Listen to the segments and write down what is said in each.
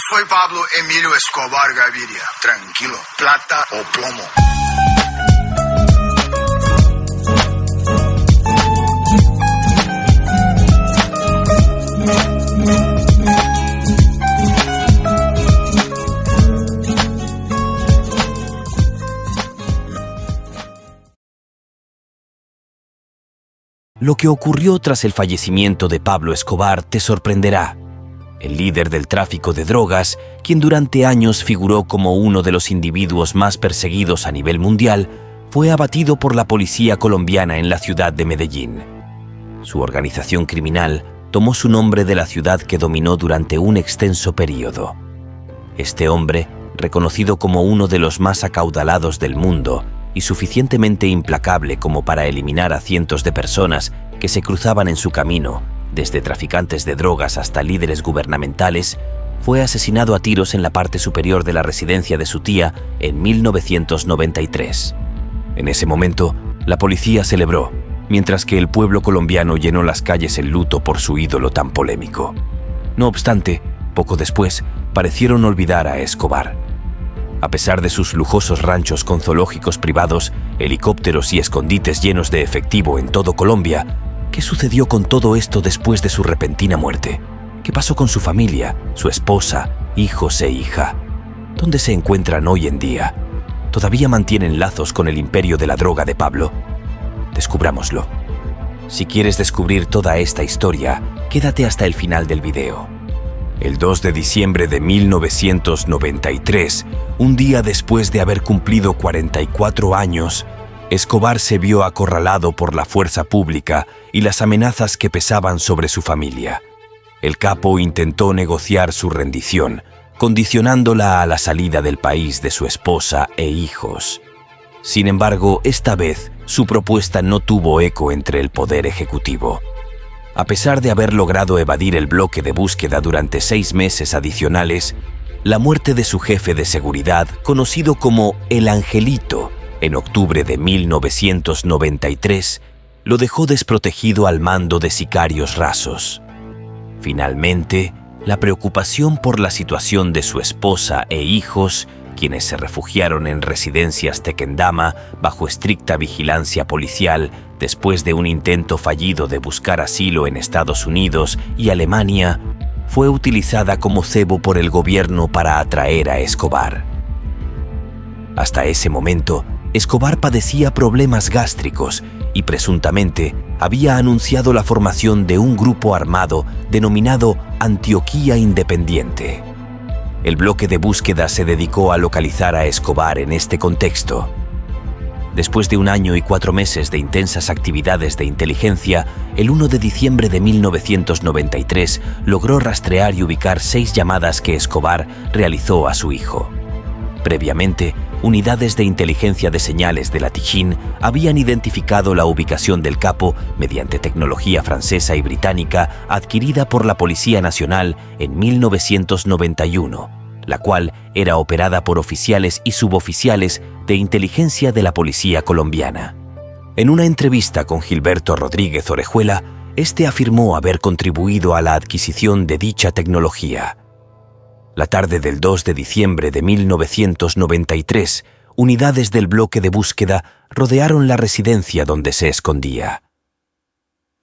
soy Pablo Emilio Escobar Gaviria. Tranquilo, plata o plomo. Lo que ocurrió tras el fallecimiento de Pablo Escobar te sorprenderá. El líder del tráfico de drogas, quien durante años figuró como uno de los individuos más perseguidos a nivel mundial, fue abatido por la policía colombiana en la ciudad de Medellín. Su organización criminal tomó su nombre de la ciudad que dominó durante un extenso período. Este hombre, reconocido como uno de los más acaudalados del mundo, y suficientemente implacable como para eliminar a cientos de personas que se cruzaban en su camino, desde traficantes de drogas hasta líderes gubernamentales, fue asesinado a tiros en la parte superior de la residencia de su tía en 1993. En ese momento, la policía celebró, mientras que el pueblo colombiano llenó las calles en luto por su ídolo tan polémico. No obstante, poco después, parecieron olvidar a Escobar. A pesar de sus lujosos ranchos con zoológicos privados, helicópteros y escondites llenos de efectivo en todo Colombia, ¿qué sucedió con todo esto después de su repentina muerte? ¿Qué pasó con su familia, su esposa, hijos e hija? ¿Dónde se encuentran hoy en día? ¿Todavía mantienen lazos con el imperio de la droga de Pablo? Descubrámoslo. Si quieres descubrir toda esta historia, quédate hasta el final del video. El 2 de diciembre de 1993, un día después de haber cumplido 44 años, Escobar se vio acorralado por la fuerza pública y las amenazas que pesaban sobre su familia. El capo intentó negociar su rendición, condicionándola a la salida del país de su esposa e hijos. Sin embargo, esta vez, su propuesta no tuvo eco entre el poder ejecutivo. A pesar de haber logrado evadir el bloque de búsqueda durante 6 meses adicionales, la muerte de su jefe de seguridad, conocido como El Angelito, en octubre de 1993, lo dejó desprotegido al mando de sicarios rasos. Finalmente, la preocupación por la situación de su esposa e hijos, quienes se refugiaron en residencias Tequendama bajo estricta vigilancia policial después de un intento fallido de buscar asilo en Estados Unidos y Alemania, fue utilizada como cebo por el gobierno para atraer a Escobar. Hasta ese momento, Escobar padecía problemas gástricos y presuntamente había anunciado la formación de un grupo armado denominado Antioquía Independiente. El bloque de búsqueda se dedicó a localizar a Escobar en este contexto. Después de 1 año y 4 meses de intensas actividades de inteligencia, el 1 de diciembre de 1993 logró rastrear y ubicar 6 llamadas que Escobar realizó a su hijo. Previamente, unidades de inteligencia de señales de la Tijín habían identificado la ubicación del capo mediante tecnología francesa y británica adquirida por la Policía Nacional en 1991, la cual era operada por oficiales y suboficiales de inteligencia de la policía colombiana. En una entrevista con Gilberto Rodríguez Orejuela, este afirmó haber contribuido a la adquisición de dicha tecnología. La tarde del 2 de diciembre de 1993, unidades del bloque de búsqueda rodearon la residencia donde se escondía.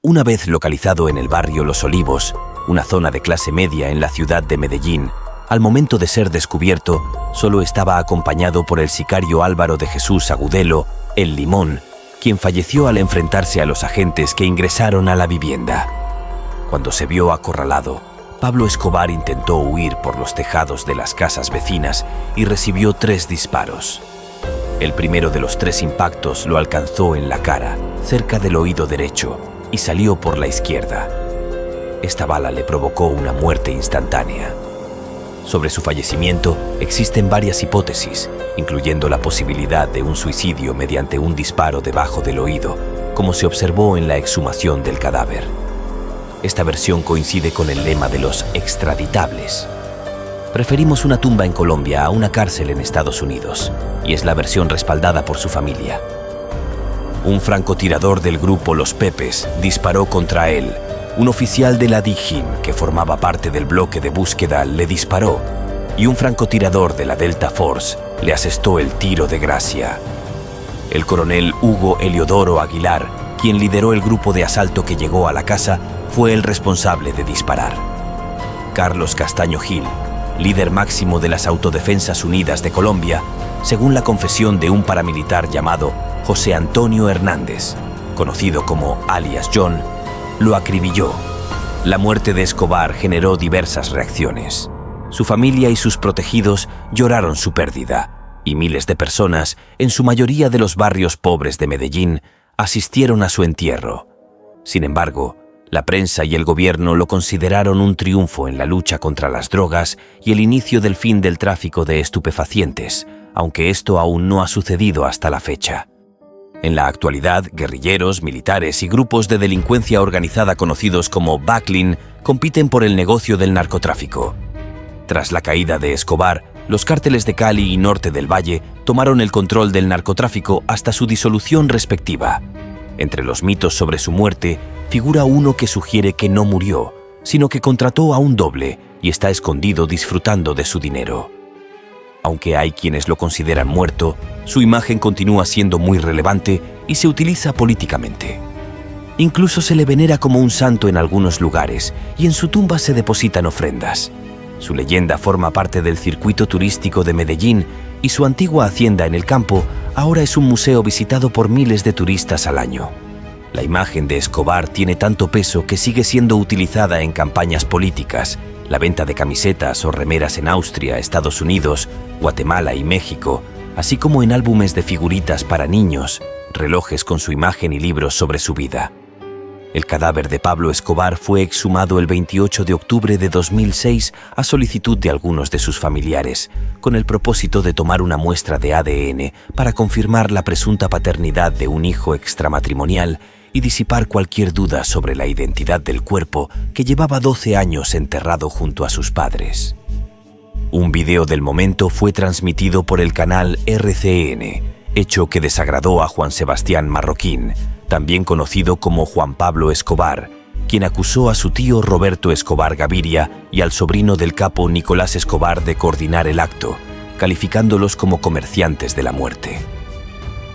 Una vez localizado en el barrio Los Olivos, una zona de clase media en la ciudad de Medellín, al momento de ser descubierto, solo estaba acompañado por el sicario Álvaro de Jesús Agudelo, El Limón, quien falleció al enfrentarse a los agentes que ingresaron a la vivienda. Cuando se vio acorralado, Pablo Escobar intentó huir por los tejados de las casas vecinas y recibió 3 disparos. El primero de los 3 impactos lo alcanzó en la cara, cerca del oído derecho, y salió por la izquierda. Esta bala le provocó una muerte instantánea. Sobre su fallecimiento existen varias hipótesis, incluyendo la posibilidad de un suicidio mediante un disparo debajo del oído, como se observó en la exhumación del cadáver. Esta versión coincide con el lema de los extraditables. Preferimos una tumba en Colombia a una cárcel en Estados Unidos, y es la versión respaldada por su familia. Un francotirador del grupo Los Pepes disparó contra él. Un oficial de la Tijín, que formaba parte del bloque de búsqueda, le disparó, y un francotirador de la Delta Force le asestó el tiro de gracia. El coronel Hugo Eliodoro Aguilar, quien lideró el grupo de asalto que llegó a la casa, fue el responsable de disparar. Carlos Castaño Gil, líder máximo de las Autodefensas Unidas de Colombia, según la confesión de un paramilitar llamado José Antonio Hernández, conocido como alias John, lo acribilló. La muerte de Escobar generó diversas reacciones. Su familia y sus protegidos lloraron su pérdida, y miles de personas, en su mayoría de los barrios pobres de Medellín, asistieron a su entierro. Sin embargo, la prensa y el gobierno lo consideraron un triunfo en la lucha contra las drogas y el inicio del fin del tráfico de estupefacientes, aunque esto aún no ha sucedido hasta la fecha. En la actualidad, guerrilleros, militares y grupos de delincuencia organizada conocidos como Backlin compiten por el negocio del narcotráfico. Tras la caída de Escobar, los cárteles de Cali y Norte del Valle tomaron el control del narcotráfico hasta su disolución respectiva. Entre los mitos sobre su muerte, figura uno que sugiere que no murió, sino que contrató a un doble y está escondido disfrutando de su dinero. Aunque hay quienes lo consideran muerto, su imagen continúa siendo muy relevante y se utiliza políticamente. Incluso se le venera como un santo en algunos lugares y en su tumba se depositan ofrendas. Su leyenda forma parte del circuito turístico de Medellín y su antigua hacienda en el campo ahora es un museo visitado por miles de turistas al año. La imagen de Escobar tiene tanto peso que sigue siendo utilizada en campañas políticas, la venta de camisetas o remeras en Austria, Estados Unidos, Guatemala y México, así como en álbumes de figuritas para niños, relojes con su imagen y libros sobre su vida. El cadáver de Pablo Escobar fue exhumado el 28 de octubre de 2006 a solicitud de algunos de sus familiares, con el propósito de tomar una muestra de ADN para confirmar la presunta paternidad de un hijo extramatrimonial y disipar cualquier duda sobre la identidad del cuerpo que llevaba 12 años enterrado junto a sus padres. Un video del momento fue transmitido por el canal RCN, hecho que desagradó a Juan Sebastián Marroquín, también conocido como Juan Pablo Escobar, quien acusó a su tío Roberto Escobar Gaviria y al sobrino del capo Nicolás Escobar de coordinar el acto, calificándolos como comerciantes de la muerte.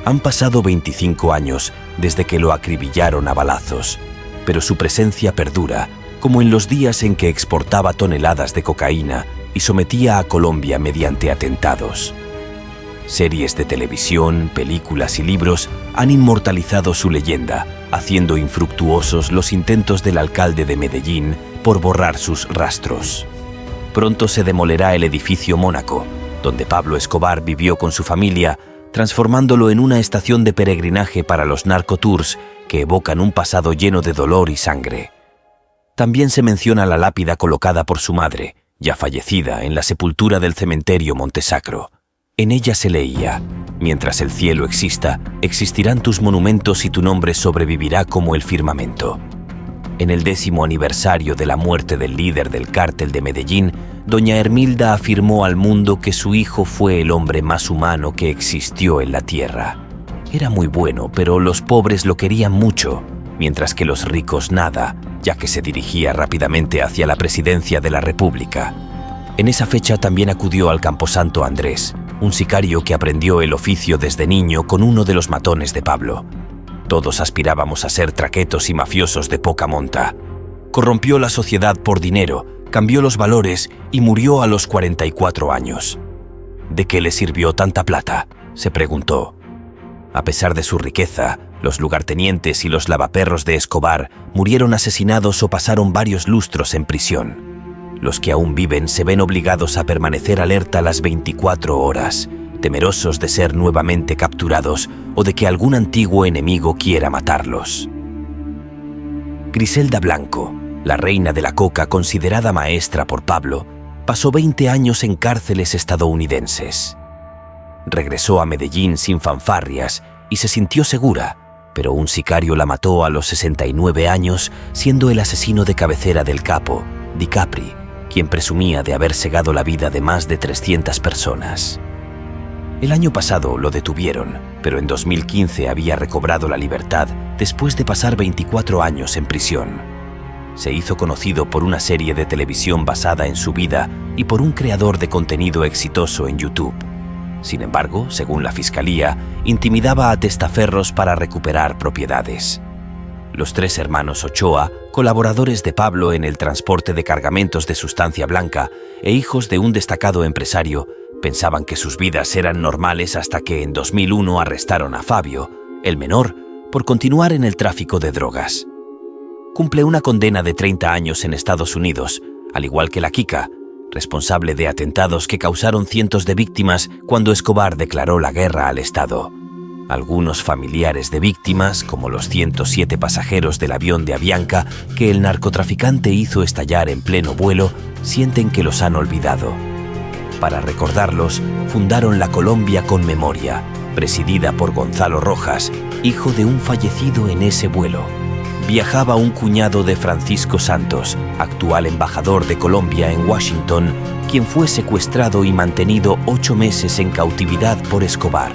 Han pasado 25 años desde que lo acribillaron a balazos, pero su presencia perdura, como en los días en que exportaba toneladas de cocaína y sometía a Colombia mediante atentados. Series de televisión, películas y libros han inmortalizado su leyenda, haciendo infructuosos los intentos del alcalde de Medellín por borrar sus rastros. Pronto se demolerá el edificio Mónaco, donde Pablo Escobar vivió con su familia, transformándolo en una estación de peregrinaje para los narcotours que evocan un pasado lleno de dolor y sangre. También se menciona la lápida colocada por su madre, ya fallecida, en la sepultura del cementerio Montesacro. En ella se leía: «Mientras el cielo exista, existirán tus monumentos y tu nombre sobrevivirá como el firmamento». En el 10º aniversario de la muerte del líder del cártel de Medellín, doña Hermilda afirmó al mundo que su hijo fue el hombre más humano que existió en la tierra. Era muy bueno, pero los pobres lo querían mucho, mientras que los ricos nada, ya que se dirigía rápidamente hacia la presidencia de la República. En esa fecha también acudió al camposanto Andrés, un sicario que aprendió el oficio desde niño con uno de los matones de Pablo. Todos aspirábamos a ser traquetos y mafiosos de poca monta. Corrompió la sociedad por dinero, cambió los valores y murió a los 44 años. ¿De qué le sirvió tanta plata?, se preguntó. A pesar de su riqueza, los lugartenientes y los lavaperros de Escobar murieron asesinados o pasaron varios lustros en prisión. Los que aún viven se ven obligados a permanecer alerta las 24 horas, temerosos de ser nuevamente capturados o de que algún antiguo enemigo quiera matarlos. Griselda Blanco, la reina de la coca considerada maestra por Pablo, pasó 20 años en cárceles estadounidenses. Regresó a Medellín sin fanfarrias y se sintió segura, pero un sicario la mató a los 69 años, siendo el asesino de cabecera del capo, Di Capri, quien presumía de haber cegado la vida de más de 300 personas. El año pasado lo detuvieron, pero en 2015 había recobrado la libertad después de pasar 24 años en prisión. se hizo conocido por una serie de televisión basada en su vida y por un creador de contenido exitoso en YouTube. Sin embargo, según la fiscalía, intimidaba a testaferros para recuperar propiedades. Los 3 hermanos Ochoa, colaboradores de Pablo en el transporte de cargamentos de sustancia blanca e hijos de un destacado empresario, pensaban que sus vidas eran normales hasta que en 2001 arrestaron a Fabio, el menor, por continuar en el tráfico de drogas. Cumple una condena de 30 años en Estados Unidos, al igual que la Kika, responsable de atentados que causaron cientos de víctimas cuando Escobar declaró la guerra al Estado. Algunos familiares de víctimas, como los 107 pasajeros del avión de Avianca que el narcotraficante hizo estallar en pleno vuelo, sienten que los han olvidado. Para recordarlos, fundaron la Colombia con Memoria, presidida por Gonzalo Rojas, hijo de un fallecido en ese vuelo. Viajaba un cuñado de Francisco Santos, actual embajador de Colombia en Washington, quien fue secuestrado y mantenido 8 meses en cautividad por Escobar.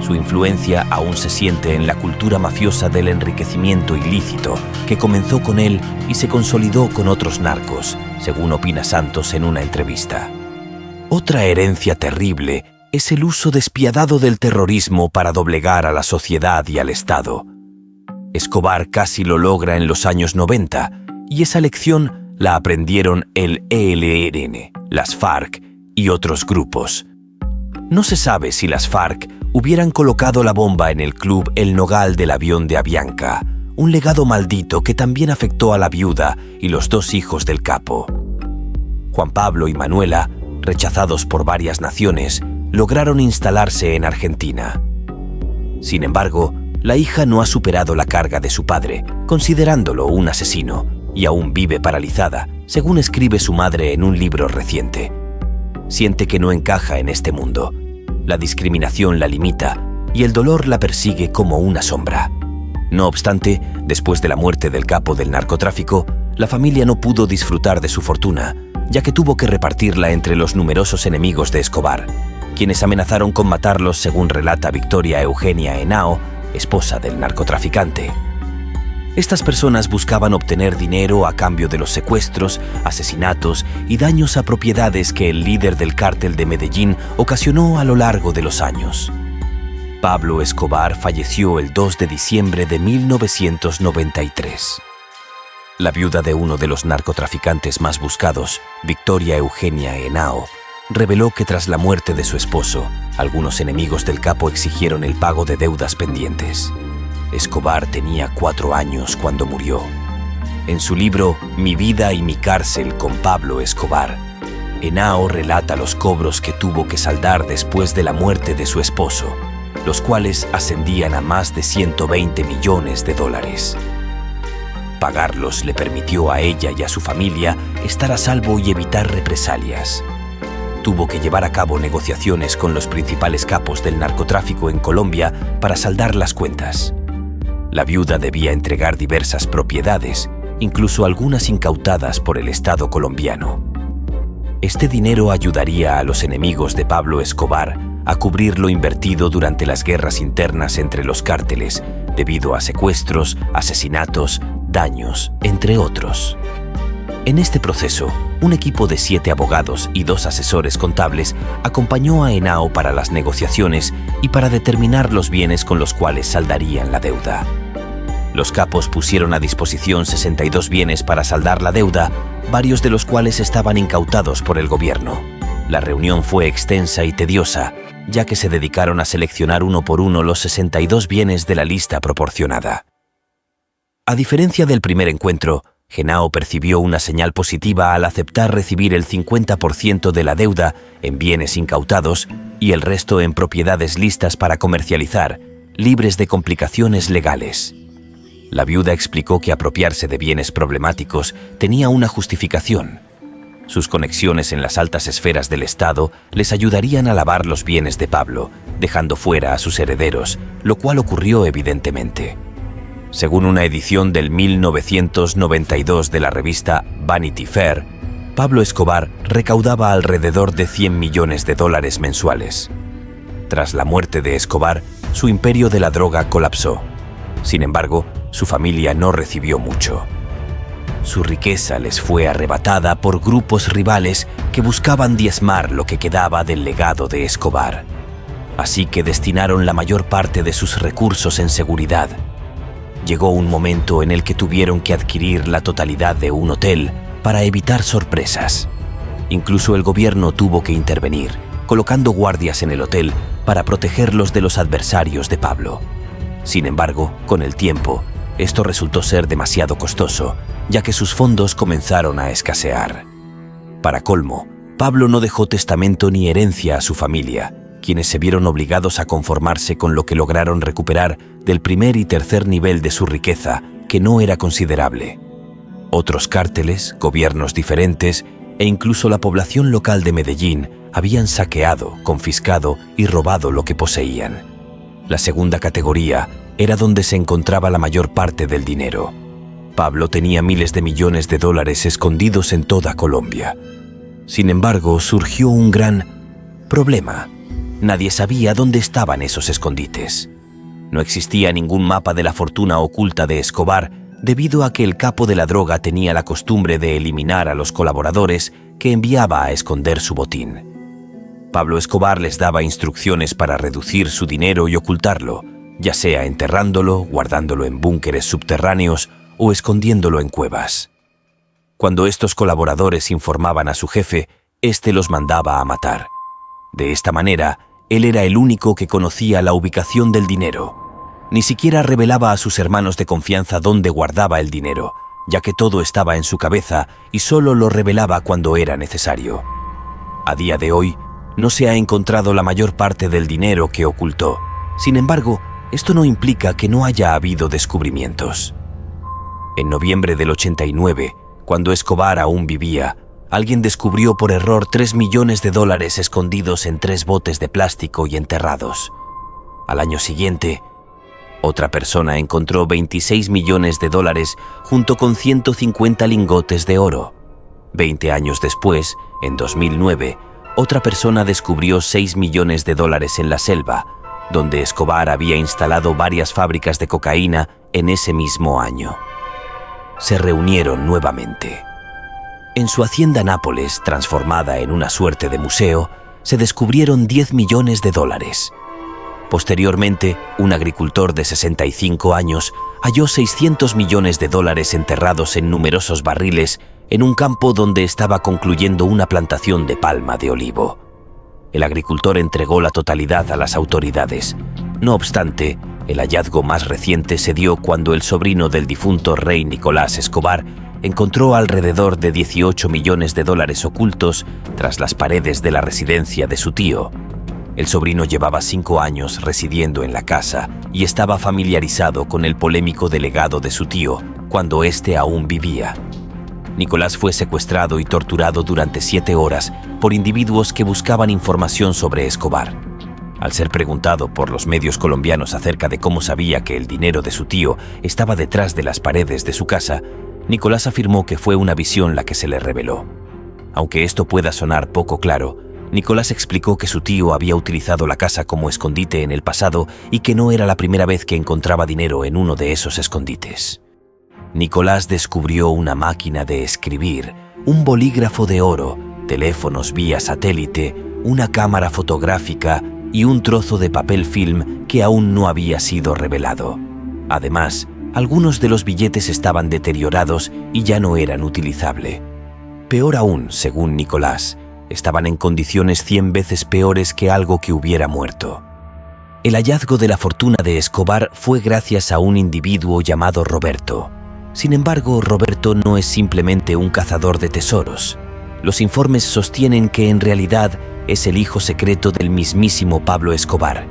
Su influencia aún se siente en la cultura mafiosa del enriquecimiento ilícito, que comenzó con él y se consolidó con otros narcos, según opina Santos en una entrevista. Otra herencia terrible es el uso despiadado del terrorismo para doblegar a la sociedad y al Estado. Escobar casi lo logra en los años 90, y esa lección la aprendieron el ELN, las FARC y otros grupos. No se sabe si las FARC hubieran colocado la bomba en el club El Nogal del avión de Avianca, un legado maldito que también afectó a la viuda y los 2 hijos del capo. Juan Pablo y Manuela, rechazados por varias naciones, lograron instalarse en Argentina. Sin embargo, la hija no ha superado la carga de su padre, considerándolo un asesino, y aún vive paralizada, según escribe su madre en un libro reciente. Siente que no encaja en este mundo. La discriminación la limita y el dolor la persigue como una sombra. No obstante, después de la muerte del capo del narcotráfico, la familia no pudo disfrutar de su fortuna, ya que tuvo que repartirla entre los numerosos enemigos de Escobar, quienes amenazaron con matarlos, según relata Victoria Eugenia Henao, esposa del narcotraficante. Estas personas buscaban obtener dinero a cambio de los secuestros, asesinatos y daños a propiedades que el líder del cártel de Medellín ocasionó a lo largo de los años. Pablo Escobar falleció el 2 de diciembre de 1993. La viuda de uno de los narcotraficantes más buscados, Victoria Eugenia Henao, reveló que tras la muerte de su esposo, algunos enemigos del capo exigieron el pago de deudas pendientes. Escobar tenía 4 años cuando murió. En su libro Mi vida y mi cárcel con Pablo Escobar, Henao relata los cobros que tuvo que saldar después de la muerte de su esposo, los cuales ascendían a más de $120 millones. Pagarlos le permitió a ella y a su familia estar a salvo y evitar represalias. Tuvo que llevar a cabo negociaciones con los principales capos del narcotráfico en Colombia para saldar las cuentas. La viuda debía entregar diversas propiedades, incluso algunas incautadas por el Estado colombiano. Este dinero ayudaría a los enemigos de Pablo Escobar a cubrir lo invertido durante las guerras internas entre los cárteles, debido a secuestros, asesinatos, daños, entre otros. En este proceso, un equipo de 7 abogados y 2 asesores contables acompañó a Henao para las negociaciones y para determinar los bienes con los cuales saldarían la deuda. Los capos pusieron a disposición 62 bienes para saldar la deuda, varios de los cuales estaban incautados por el gobierno. La reunión fue extensa y tediosa, ya que se dedicaron a seleccionar uno por uno los 62 bienes de la lista proporcionada. A diferencia del primer encuentro, Henao percibió una señal positiva al aceptar recibir el 50% de la deuda en bienes incautados y el resto en propiedades listas para comercializar, libres de complicaciones legales. La viuda explicó que apropiarse de bienes problemáticos tenía una justificación. Sus conexiones en las altas esferas del Estado les ayudarían a lavar los bienes de Pablo, dejando fuera a sus herederos, lo cual ocurrió evidentemente. Según una edición del 1992 de la revista Vanity Fair, Pablo Escobar recaudaba alrededor de $100 millones mensuales. Tras la muerte de Escobar, su imperio de la droga colapsó. Sin embargo, su familia no recibió mucho. Su riqueza les fue arrebatada por grupos rivales que buscaban diezmar lo que quedaba del legado de Escobar. Así que destinaron la mayor parte de sus recursos en seguridad. Llegó un momento en el que tuvieron que adquirir la totalidad de un hotel para evitar sorpresas. Incluso el gobierno tuvo que intervenir, colocando guardias en el hotel para protegerlos de los adversarios de Pablo. Sin embargo, con el tiempo, esto resultó ser demasiado costoso, ya que sus fondos comenzaron a escasear. Para colmo, Pablo no dejó testamento ni herencia a su familia, quienes se vieron obligados a conformarse con lo que lograron recuperar del primer y tercer nivel de su riqueza, que no era considerable. Otros cárteles, gobiernos diferentes e incluso la población local de Medellín habían saqueado, confiscado y robado lo que poseían. La segunda categoría era donde se encontraba la mayor parte del dinero. Pablo tenía miles de millones de dólares escondidos en toda Colombia. Sin embargo, surgió un gran problema. Nadie sabía dónde estaban esos escondites. No existía ningún mapa de la fortuna oculta de Escobar, debido a que el capo de la droga tenía la costumbre de eliminar a los colaboradores que enviaba a esconder su botín. Pablo Escobar les daba instrucciones para reducir su dinero y ocultarlo, ya sea enterrándolo, guardándolo en búnkeres subterráneos o escondiéndolo en cuevas. Cuando estos colaboradores informaban a su jefe, éste los mandaba a matar. De esta manera, él era el único que conocía la ubicación del dinero. Ni siquiera revelaba a sus hermanos de confianza dónde guardaba el dinero, ya que todo estaba en su cabeza y solo lo revelaba cuando era necesario. A día de hoy, no se ha encontrado la mayor parte del dinero que ocultó. Sin embargo, esto no implica que no haya habido descubrimientos. En noviembre del 89, cuando Escobar aún vivía, alguien descubrió por error $3 millones escondidos en 3 botes de plástico y enterrados. Al año siguiente, otra persona encontró $26 millones junto con 150 lingotes de oro. 20 años después, en 2009, otra persona descubrió $6 millones en la selva, donde Escobar había instalado varias fábricas de cocaína en ese mismo año. Se reunieron nuevamente. En su hacienda Nápoles, transformada en una suerte de museo, se descubrieron $10 millones. Posteriormente, un agricultor de 65 años halló $600 millones enterrados en numerosos barriles en un campo donde estaba concluyendo una plantación de palma de olivo. El agricultor entregó la totalidad a las autoridades. No obstante, el hallazgo más reciente se dio cuando el sobrino del difunto rey Nicolás Escobar encontró alrededor de $18 millones ocultos tras las paredes de la residencia de su tío. El sobrino llevaba 5 años residiendo en la casa y estaba familiarizado con el polémico delegado de su tío cuando éste aún vivía. Nicolás fue secuestrado y torturado durante 7 horas por individuos que buscaban información sobre Escobar. Al ser preguntado por los medios colombianos acerca de cómo sabía que el dinero de su tío estaba detrás de las paredes de su casa, Nicolás afirmó que fue una visión la que se le reveló. Aunque esto pueda sonar poco claro, Nicolás explicó que su tío había utilizado la casa como escondite en el pasado y que no era la primera vez que encontraba dinero en uno de esos escondites. Nicolás descubrió una máquina de escribir, un bolígrafo de oro, teléfonos vía satélite, una cámara fotográfica y un trozo de papel film que aún no había sido revelado. Además, algunos de los billetes estaban deteriorados y ya no eran utilizables. Peor aún, según Nicolás, estaban en condiciones 100 veces peores que algo que hubiera muerto. El hallazgo de la fortuna de Escobar fue gracias a un individuo llamado Roberto. Sin embargo, Roberto no es simplemente un cazador de tesoros. Los informes sostienen que en realidad es el hijo secreto del mismísimo Pablo Escobar.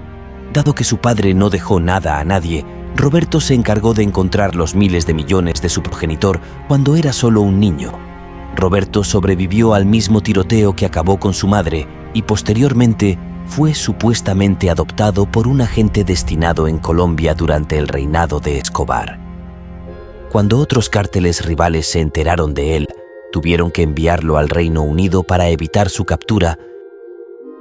Dado que su padre no dejó nada a nadie, Roberto se encargó de encontrar los miles de millones de su progenitor cuando era solo un niño. Roberto sobrevivió al mismo tiroteo que acabó con su madre y posteriormente fue supuestamente adoptado por un agente destinado en Colombia durante el reinado de Escobar. Cuando otros cárteles rivales se enteraron de él, tuvieron que enviarlo al Reino Unido para evitar su captura.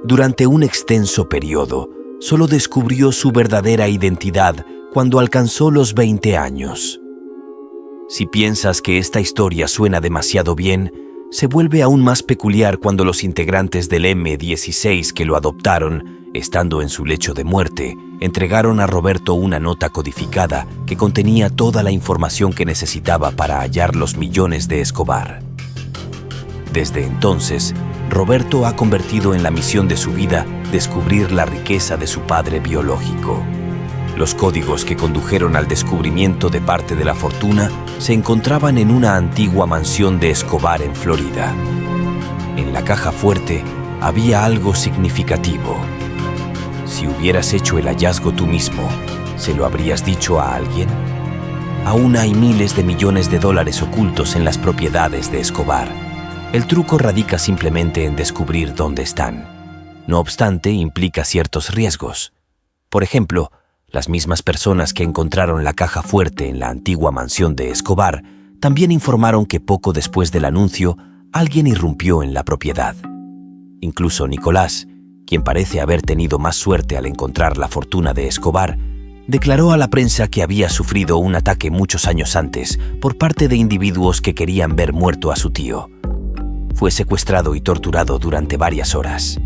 Durante un extenso periodo, solo descubrió su verdadera identidad cuando alcanzó los 20 años. Si piensas que esta historia suena demasiado bien, se vuelve aún más peculiar cuando los integrantes del M-16 que lo adoptaron, estando en su lecho de muerte, entregaron a Roberto una nota codificada que contenía toda la información que necesitaba para hallar los millones de Escobar. Desde entonces, Roberto ha convertido en la misión de su vida descubrir la riqueza de su padre biológico. Los códigos que condujeron al descubrimiento de parte de la fortuna se encontraban en una antigua mansión de Escobar en Florida. En la caja fuerte había algo significativo. Si hubieras hecho el hallazgo tú mismo, ¿se lo habrías dicho a alguien? Aún hay miles de millones de dólares ocultos en las propiedades de Escobar. El truco radica simplemente en descubrir dónde están. No obstante, implica ciertos riesgos. Por ejemplo, las mismas personas que encontraron la caja fuerte en la antigua mansión de Escobar también informaron que poco después del anuncio, alguien irrumpió en la propiedad. Incluso Nicolás, quien parece haber tenido más suerte al encontrar la fortuna de Escobar, declaró a la prensa que había sufrido un ataque muchos años antes por parte de individuos que querían ver muerto a su tío. Fue secuestrado y torturado durante varias horas.